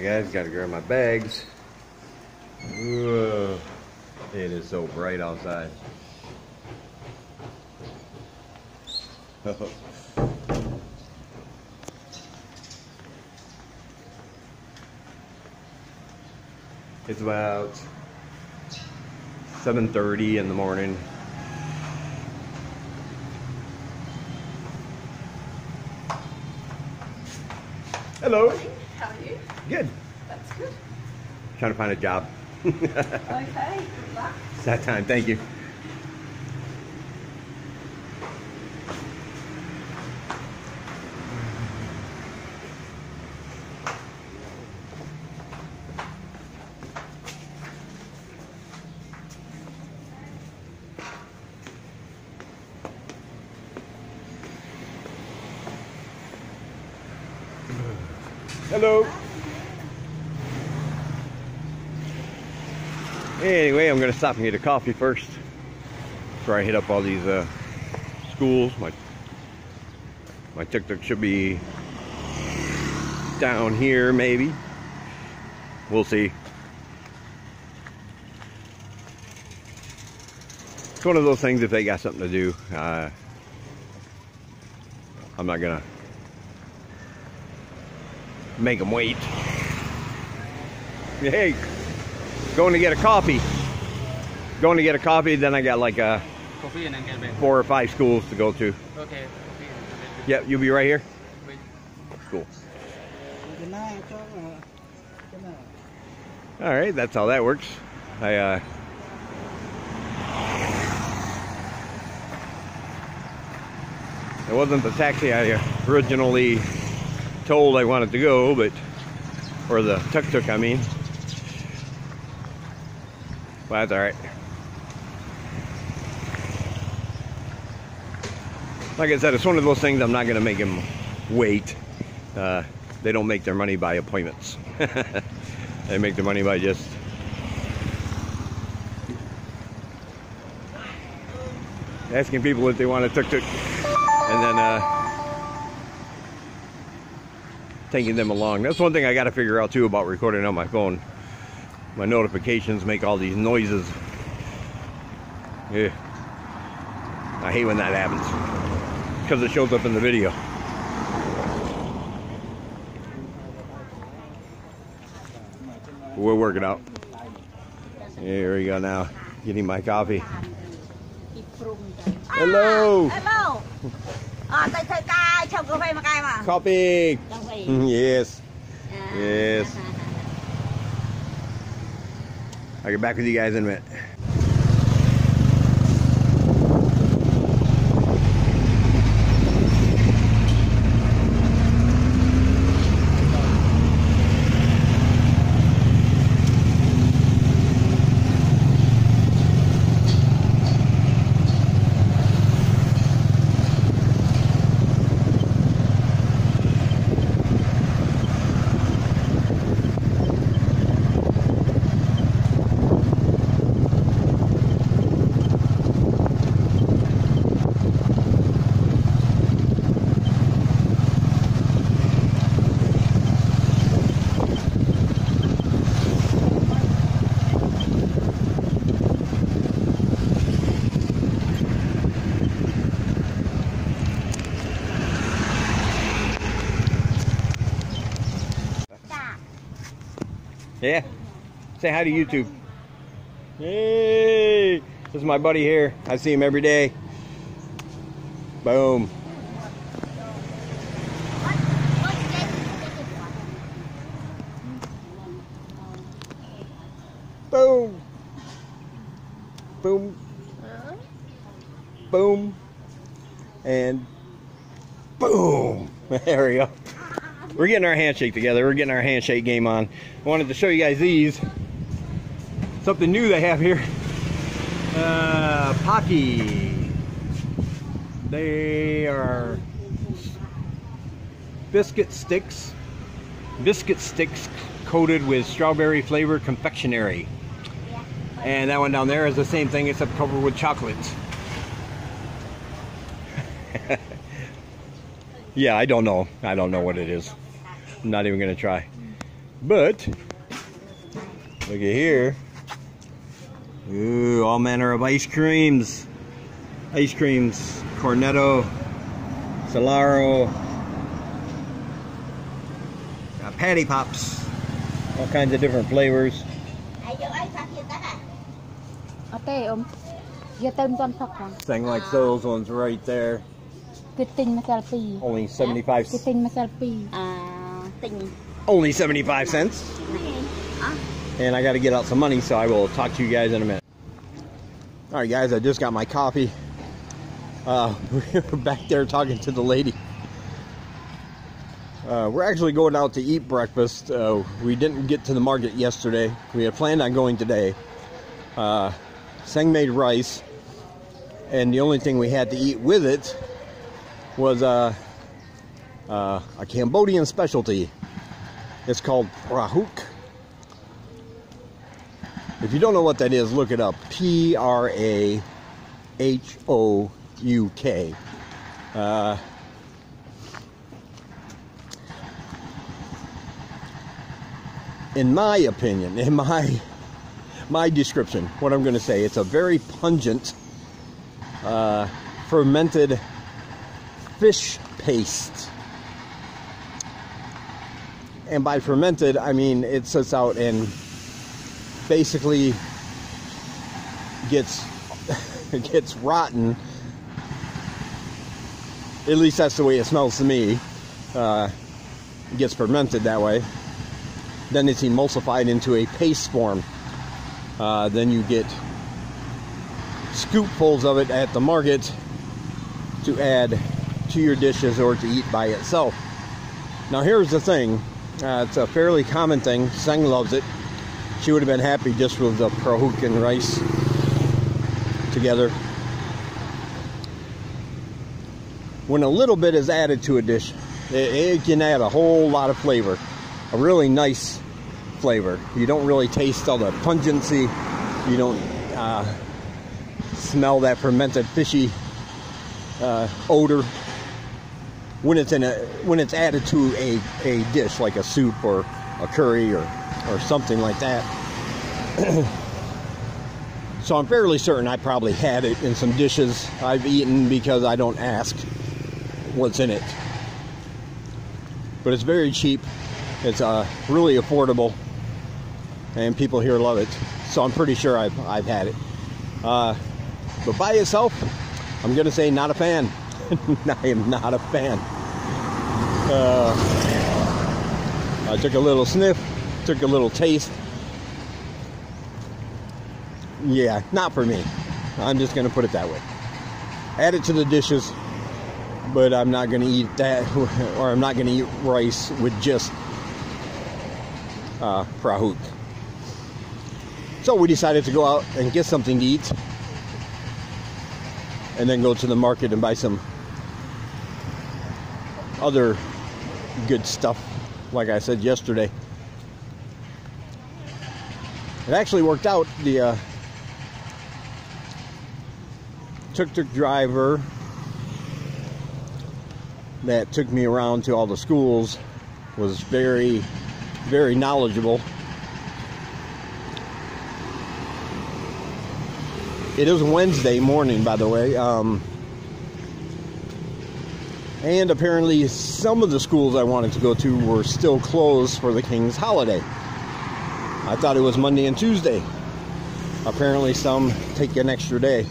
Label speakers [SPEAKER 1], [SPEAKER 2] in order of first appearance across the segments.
[SPEAKER 1] Alright guys, gotta grab my bags. Whoa. It is so bright outside. It's about 7:30 in the morning. Hello.
[SPEAKER 2] How are you?
[SPEAKER 1] Good.
[SPEAKER 2] That's good.
[SPEAKER 1] Trying to find a job.
[SPEAKER 2] Okay, good luck.
[SPEAKER 1] It's that time, thank you. Hello. Anyway, I'm gonna stop and get a coffee first before I hit up all these schools. My tuk-tuk should be down here, maybe. We'll see. It's one of those things, if they got something to do, I'm not gonna make them wait. Hey, going to get a coffee. Going to get a coffee, then I got like
[SPEAKER 3] Coffee and then get back.
[SPEAKER 1] 4 or 5 schools to go to.
[SPEAKER 3] Okay.
[SPEAKER 1] Yep, you'll be right here? Cool. Alright, that's how that works. It wasn't the taxi I originally told I wanted to go, but, or the tuk-tuk I mean. But that's alright. Like I said, it's one of those things I'm not going to make him wait. They don't make their money by appointments. They make their money by just asking people if they want a tuk-tuk and then taking them along. That's one thing I got to figure out too about recording on my phone. My notifications make all these noises. Yeah. I hate when that happens because it shows up in the video. We'll work it out. Here we go now. Getting my coffee. Hello.
[SPEAKER 2] Hello.
[SPEAKER 1] Coffee. Yes. Yes. I'll get back with you guys in a minute. Yeah. Say hi to YouTube. Hey. This is my buddy here. I see him every day. Boom. Boom. Boom. Boom. And boom. There we go. We're getting our handshake together. We're getting our handshake game on. I wanted to show you guys these. Something new they have here. Pocky. They are biscuit sticks. Biscuit sticks coated with strawberry flavor confectionery. And that one down there is the same thing except covered with chocolate. Yeah, I don't know. I don't know what it is. I'm not even gonna try. But look at here. Ooh, all manner of ice creams. Ice creams, Cornetto, Solaro, Patty Pops, all kinds of different flavors. Thing like those ones right there. Only 75 cents. Only 75 cents. And I got to get out some money, so I will talk to you guys in a minute. All right, guys, I just got my coffee. We're back there talking to the lady. We're actually going out to eat breakfast. We didn't get to the market yesterday. We had planned on going today. Sang made rice, and the only thing we had to eat with it was a Cambodian specialty. It's called prahook. If you don't know what that is, look it up. Prahouk. In my opinion, in my description, what I'm going to say, it's a very pungent fermented fish paste. And by fermented, I mean it sits out and basically gets rotten. At least that's the way it smells to me. It gets fermented that way. Then it's emulsified into a paste form. Then you get scoopfuls of it at the market to add to your dishes or to eat by itself. Now here's the thing. It's a fairly common thing. Sang loves it. She would have been happy just with the prahook and rice together. When a little bit is added to a dish, it can add a whole lot of flavor. A really nice flavor. You don't really taste all the pungency. You don't smell that fermented fishy odor when it's added to a dish like a soup or a curry or something like that. So I'm fairly certain I probably had it in some dishes I've eaten because I don't ask what's in it. But it's very cheap. It's really affordable, and people here love it. So I'm pretty sure I've had it. But by itself, I'm gonna say not a fan. I am not a fan. I took a little sniff, took a little taste. Yeah, not for me. I'm just gonna put it that way. Add it to the dishes, but I'm not gonna eat that, or I'm not gonna eat rice with just prahook. So we decided to go out and get something to eat, and then go to the market and buy some other good stuff, like I said yesterday. It actually worked out. The tuk-tuk driver that took me around to all the schools was very, very knowledgeable. It is Wednesday morning, by the way, and apparently some of the schools I wanted to go to were still closed for the King's holiday. I thought it was Monday and Tuesday. Apparently some take an extra day.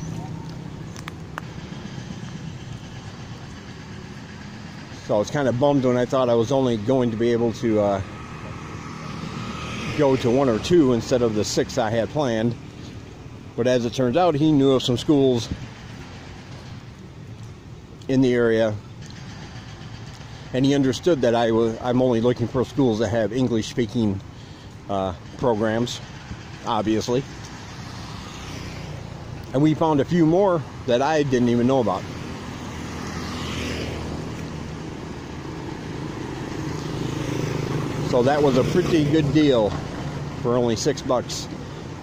[SPEAKER 1] So I was kind of bummed when I thought I was only going to be able to go to one or two instead of the 6 I had planned. But as it turns out, he knew of some schools in the area, and he understood that I'm only looking for schools that have English-speaking programs, obviously. And we found a few more that I didn't even know about. So that was a pretty good deal for only $6.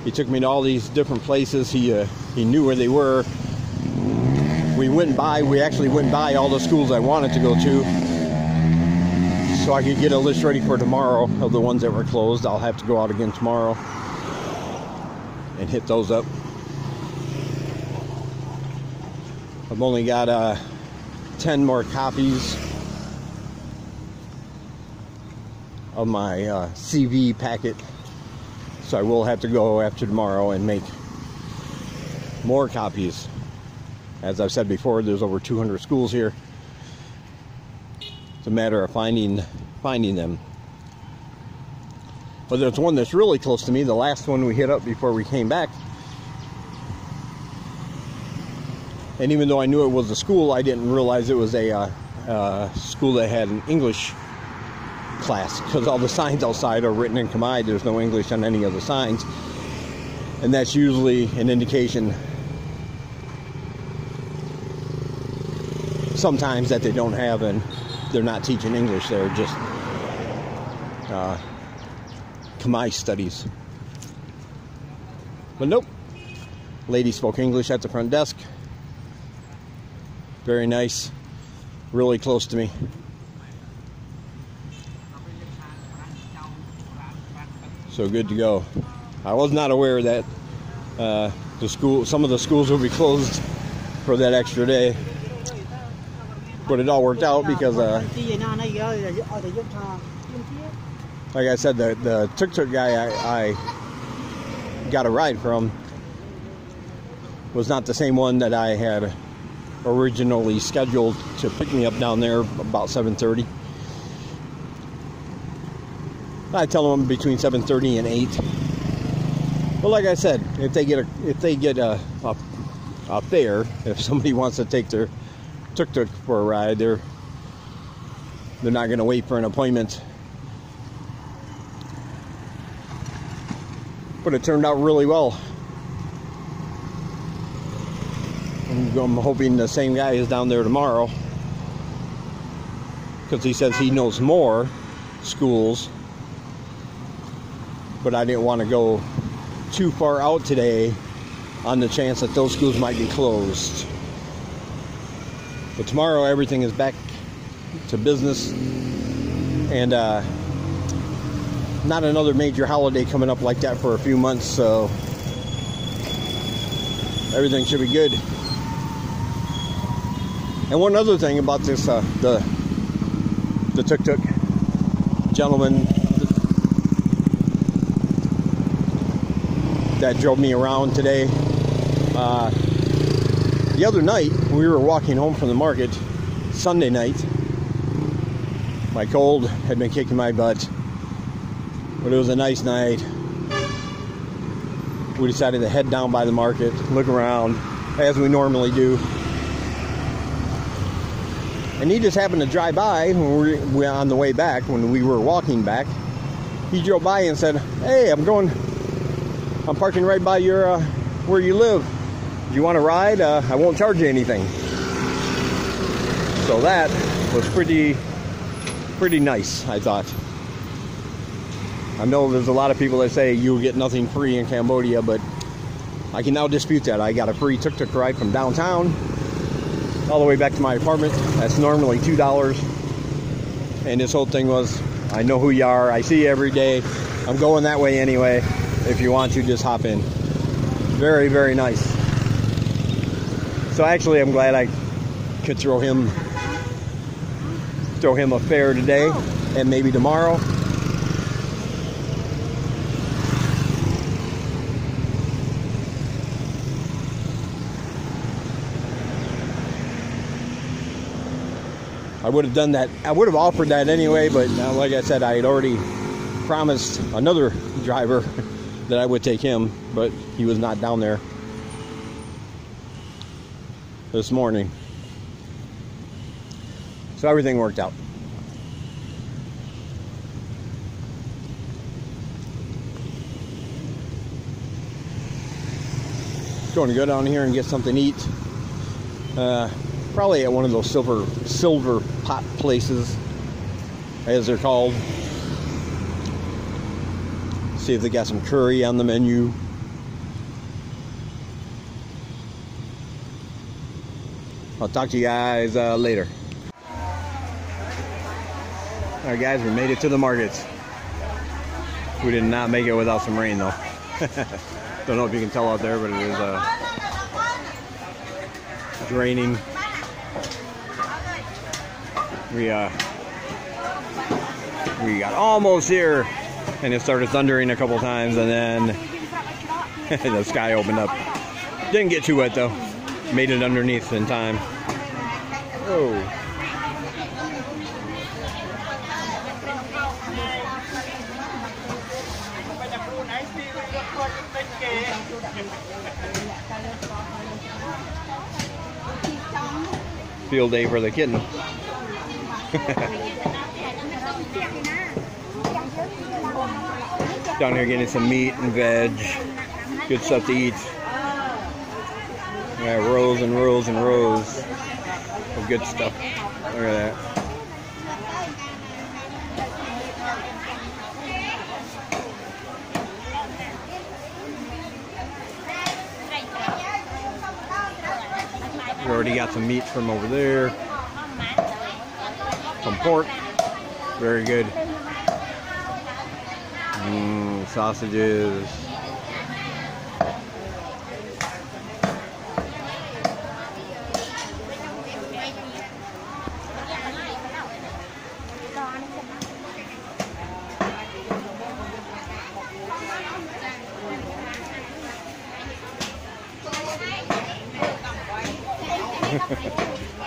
[SPEAKER 1] He took me to all these different places. He knew where they were. We actually went by all the schools I wanted to go to. so I could get a list ready for tomorrow of the ones that were closed. I'll have to go out again tomorrow and hit those up. I've only got 10 more copies of my CV packet, so I will have to go after tomorrow and make more copies. As I've said before, there's over 200 schools here. It's a matter of finding them. But there's one that's really close to me, the last one we hit up before we came back. And even though I knew it was a school, I didn't realize it was a school that had an English class, because all the signs outside are written in Khmer. There's no English on any of the signs, and that's usually an indication sometimes that they don't have, and they're not teaching English, they're just Khmer studies. But nope, lady spoke English at the front desk. Very nice, really close to me. So good to go. I was not aware that some of the schools will be closed for that extra day, but it all worked out because, like I said, the tuk-tuk guy I got a ride from was not the same one that I had originally scheduled to pick me up down there about 7:30. I tell them between 7:30 and 8. But like I said, if they get a fare, if somebody wants to take their tuk-tuk for a ride, they're not going to wait for an appointment. But it turned out really well. I'm hoping the same guy is down there tomorrow, because he says he knows more schools, but I didn't want to go too far out today on the chance that those schools might be closed. But tomorrow everything is back to business, and not another major holiday coming up like that for a few months, so everything should be good. And one other thing about this, the tuk-tuk gentleman that drove me around today, the other night we were walking home from the market, Sunday night. My cold had been kicking my butt, but it was a nice night. We decided to head down by the market, look around, as we normally do. And he just happened to drive by when we were on the way back, when we were walking back. He drove by and said, "Hey, I'm parking right by your where you live. Do you want to ride? I won't charge you anything." So that was pretty nice, I thought. I know there's a lot of people that say you get nothing free in Cambodia, but I can now dispute that. I got a free tuk-tuk ride from downtown all the way back to my apartment. That's normally $2. And this whole thing was, I know who you are, I see you every day, I'm going that way anyway. If you want to, just hop in. Very, very nice. So actually, I'm glad I could throw him a fare today and maybe tomorrow. I would have done that. I would have offered that anyway, but like I said, I had already promised another driver that I would take him, but he was not down there this morning. So everything worked out. Going to go down here and get something to eat. Probably at one of those silver pot places, as they're called. See if they got some curry on the menu. I'll talk to you guys later. Alright guys, we made it to the markets. We did not make it without some rain though. Don't know if you can tell out there, but it is draining. We got almost here and it started thundering a couple times, and then the sky opened up. Didn't get too wet though. Made it underneath in time. Whoa. Field day for the kitten. Down here getting some meat and veg. Good stuff to eat. Yeah, rows and rows and rows of good stuff. Look at that. We already got some meat from over there. Some pork. Very good. Sausages.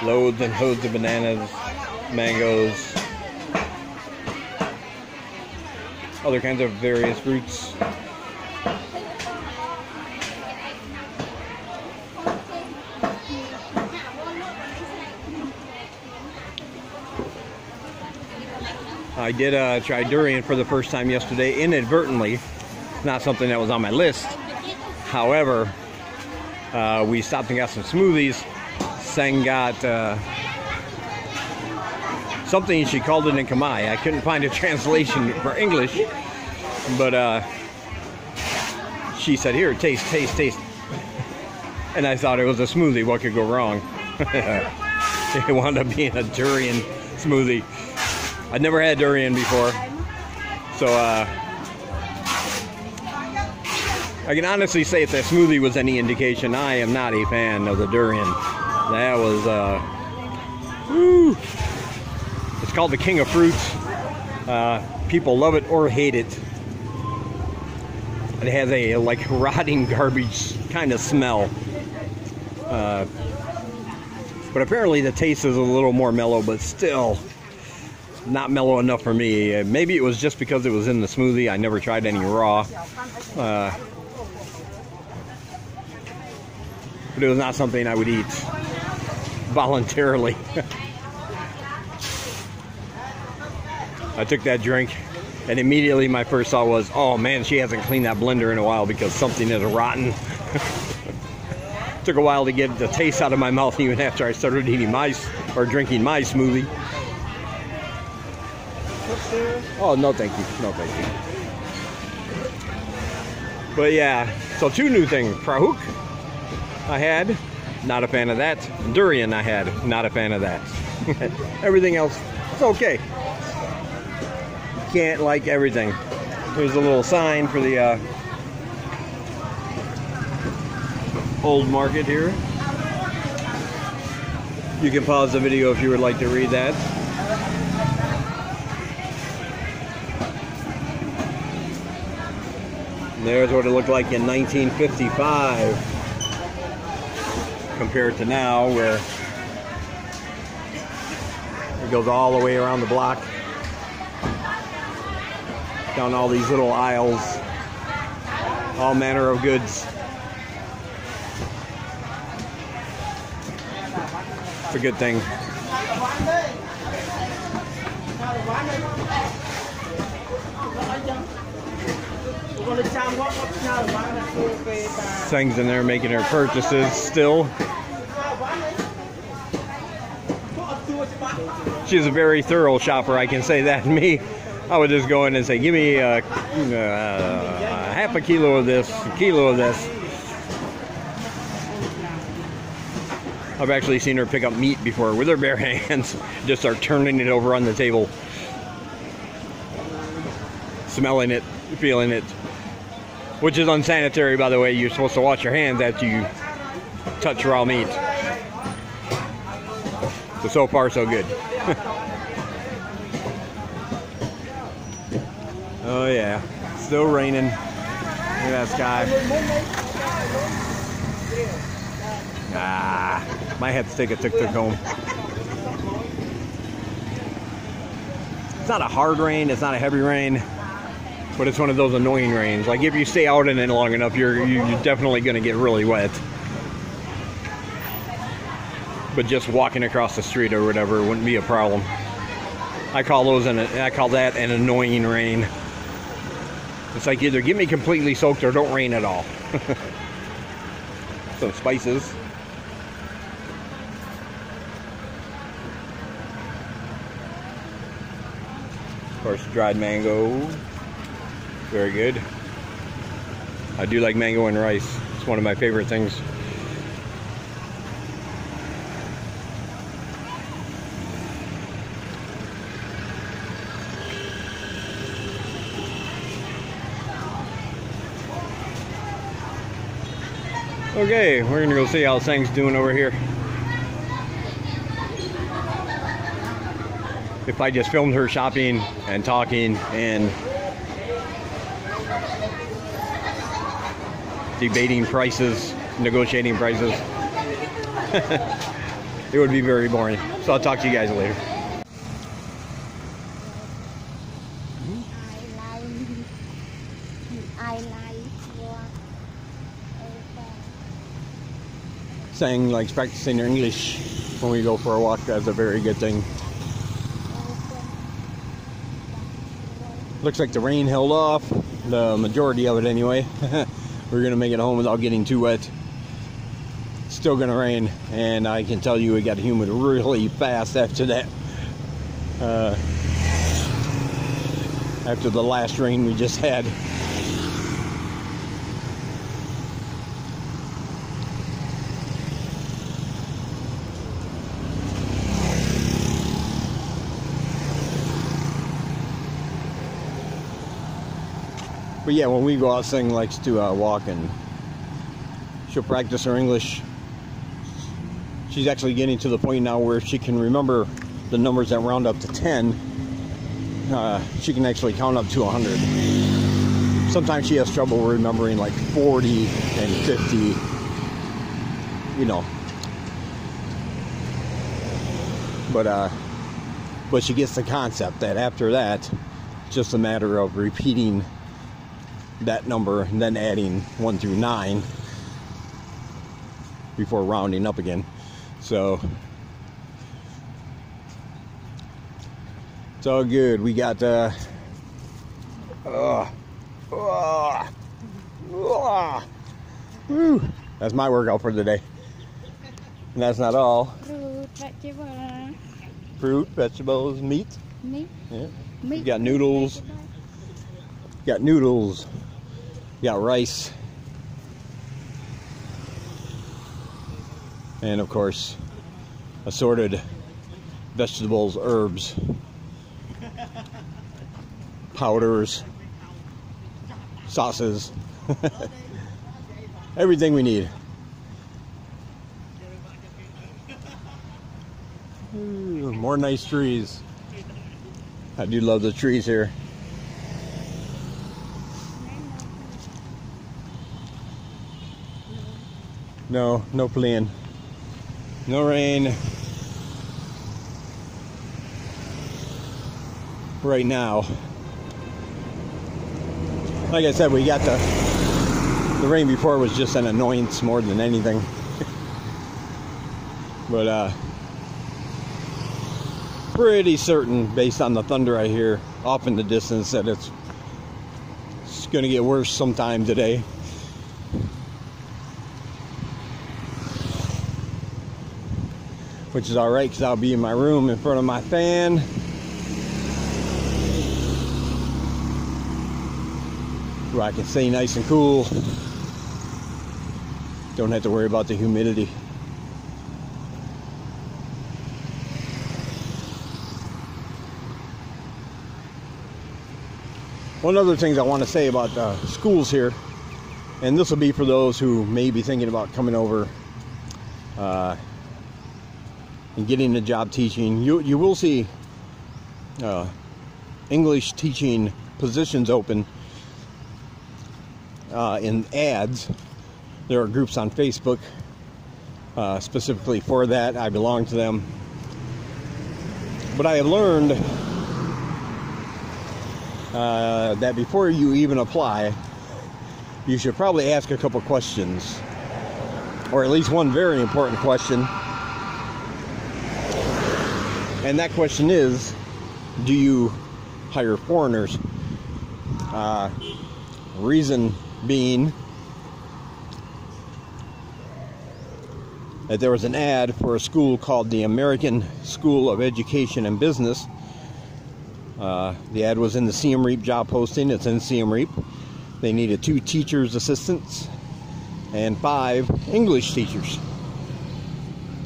[SPEAKER 1] Loads and loads of bananas, mangoes, other kinds of various fruits. I did try durian for the first time yesterday, inadvertently. Not something that was on my list. However, we stopped and got some smoothies. Sang got something, she called it in Khmer. I couldn't find a translation for English, but she said, "Here, taste, taste, taste." And I thought it was a smoothie. What could go wrong? It wound up being a durian smoothie. I'd never had durian before, so I can honestly say if that smoothie was any indication, I am not a fan of the durian. That was, woo. It's called the king of fruits. People love it or hate it. It has a like rotting garbage kind of smell. But apparently the taste is a little more mellow, but still not mellow enough for me. Maybe it was just because it was in the smoothie. I never tried any raw. But it was not something I would eat voluntarily. I took that drink and immediately my first thought was, oh man, she hasn't cleaned that blender in a while because something is rotten. Took a while to get the taste out of my mouth even after I started eating drinking my smoothie. Oh, no thank you, no thank you. But yeah, so two new things. Prahook I had, not a fan of that. Durian I had, not a fan of that. Everything else, it's okay. Can't like everything. Here's a little sign for the old market here. You can pause the video if you would like to read that. And there's what it looked like in 1955 compared to now, where it goes all the way around the block, down all these little aisles, all manner of goods. It's a good thing. Things in there making her purchases still. She's a very thorough shopper, I can say that. Me, I would just go in and say, give me half a kilo of this, a kilo of this. I've actually seen her pick up meat before with her bare hands, just start turning it over on the table. smelling it, feeling it, which is unsanitary, by the way. You're supposed to wash your hands after you touch raw meat. So far, so good. Oh yeah, still raining. Look at that sky. Ah, might have to take a tuk-tuk home. It's not a hard rain, it's not a heavy rain, but it's one of those annoying rains. Like if you stay out in it long enough, you're definitely going to get really wet. But just walking across the street or whatever wouldn't be a problem. I call that an annoying rain. It's like either get me completely soaked or don't rain at all. Some spices. Of course, dried mango. Very good. I do like mango and rice. It's one of my favorite things. Okay, we're gonna go see how Sang's doing over here. If I just filmed her shopping and talking and debating prices, negotiating prices, it would be very boring. So I'll talk to you guys later. Sang likes practicing her English when we go for a walk. That's a very good thing. Looks like the rain held off, the majority of it anyway. We're gonna make it home without getting too wet. Still gonna rain, and I can tell you it got humid really fast after that. After the last rain we just had. But yeah, when we go out, Sing likes to walk, and she'll practice her English. She's actually getting to the point now where she can remember the numbers that round up to 10. She can actually count up to 100. Sometimes she has trouble remembering like 40 and 50, you know. But she gets the concept that after that, it's just a matter of repeating that number and then adding 1 through 9 before rounding up again. So it's all good. We got woo. That's my workout for the day. And that's not all. Fruit, vegetables, meat.
[SPEAKER 2] Meat.
[SPEAKER 1] Yeah.
[SPEAKER 2] Meat.
[SPEAKER 1] You got noodles. You got noodles. You got rice. And of course, assorted vegetables, herbs, powders, sauces, everything we need. Ooh, more nice trees. I do love the trees here. No plane. No rain right now. Like I said, we got the rain before was just an annoyance more than anything. But pretty certain, based on the thunder I hear off in the distance, that it's going to get worse sometime today. Which is alright, because I'll be in my room in front of my fan. Where I can stay nice and cool. Don't have to worry about the humidity. One other thing I want to say about schools here, and this will be for those who may be thinking about coming over and getting a job teaching. You will see English teaching positions open in ads. There are groups on Facebook specifically for that. I belong to them. But I have learned that before you even apply, you should probably ask a couple questions, or at least one very important question. And that question is, do you hire foreigners? Reason being that there was an ad for a school called the American School of Education and Business. The ad was in the Siem Reap job posting. It's in Siem Reap. They needed 2 teachers assistants and 5 English teachers.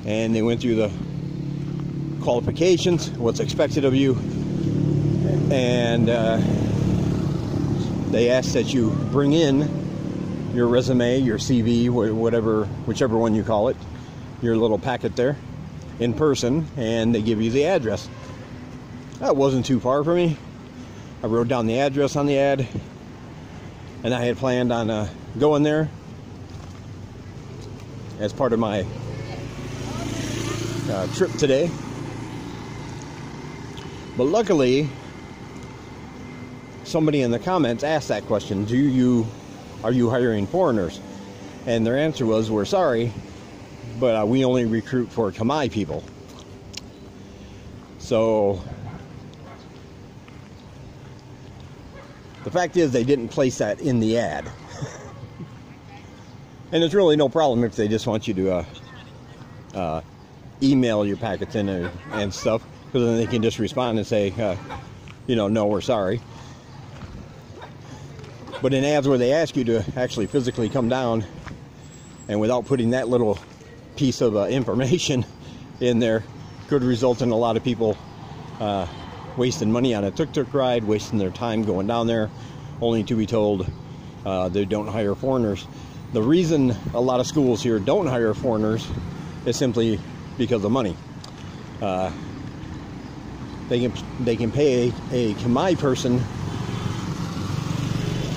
[SPEAKER 1] And they went through the qualifications, what's expected of you, and they asked that you bring in your resume, your CV, whichever one you call it, your little packet there, in person, and they give you the address. That wasn't too far for me. I wrote down the address on the ad, and I had planned on going there as part of my trip today. But luckily, somebody in the comments asked that question: are you hiring foreigners? And their answer was, we're sorry, but we only recruit for Khmer people. So the fact is, they didn't place that in the ad. And there's really no problem if they just want you to email your packets in and stuff, because then they can just respond and say, no, we're sorry. But in ads where they ask you to actually physically come down, and without putting that little piece of information in there, could result in a lot of people wasting money on a tuk-tuk ride, wasting their time going down there, only to be told they don't hire foreigners. The reason a lot of schools here don't hire foreigners is simply because of money. They can pay a Khmer person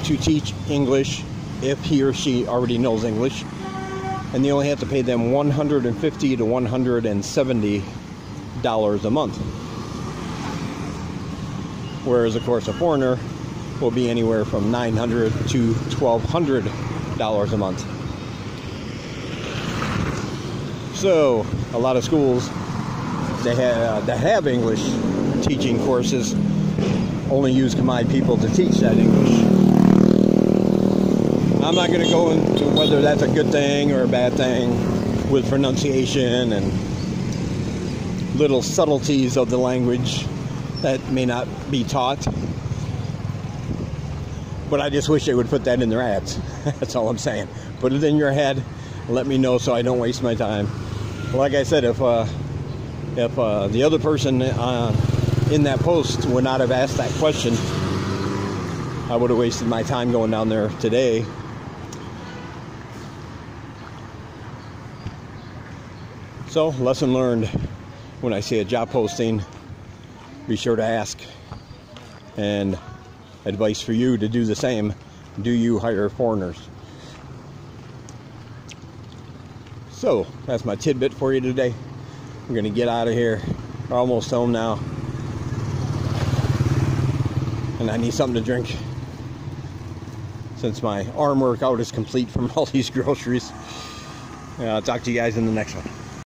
[SPEAKER 1] to teach English if he or she already knows English, and they only have to pay them $150 to $170 a month. Whereas, of course, a foreigner will be anywhere from $900 to $1,200 a month. So, a lot of schools that have English teaching courses only use Khmer people to teach that English. I'm not going to go into whether that's a good thing or a bad thing with pronunciation and little subtleties of the language that may not be taught. But I just wish they would put that in their ads. That's all I'm saying. Put it in your head. Let me know so I don't waste my time. Like I said, if the other person in that post would not have asked that question, I would have wasted my time going down there today. So, lesson learned: when I see a job posting, be sure to ask. And advice for you to do the same: do you hire foreigners? So, that's my tidbit for you today. I'm going to get out of here. We're almost home now. And I need something to drink, since my arm workout is complete from all these groceries. I'll talk to you guys in the next one.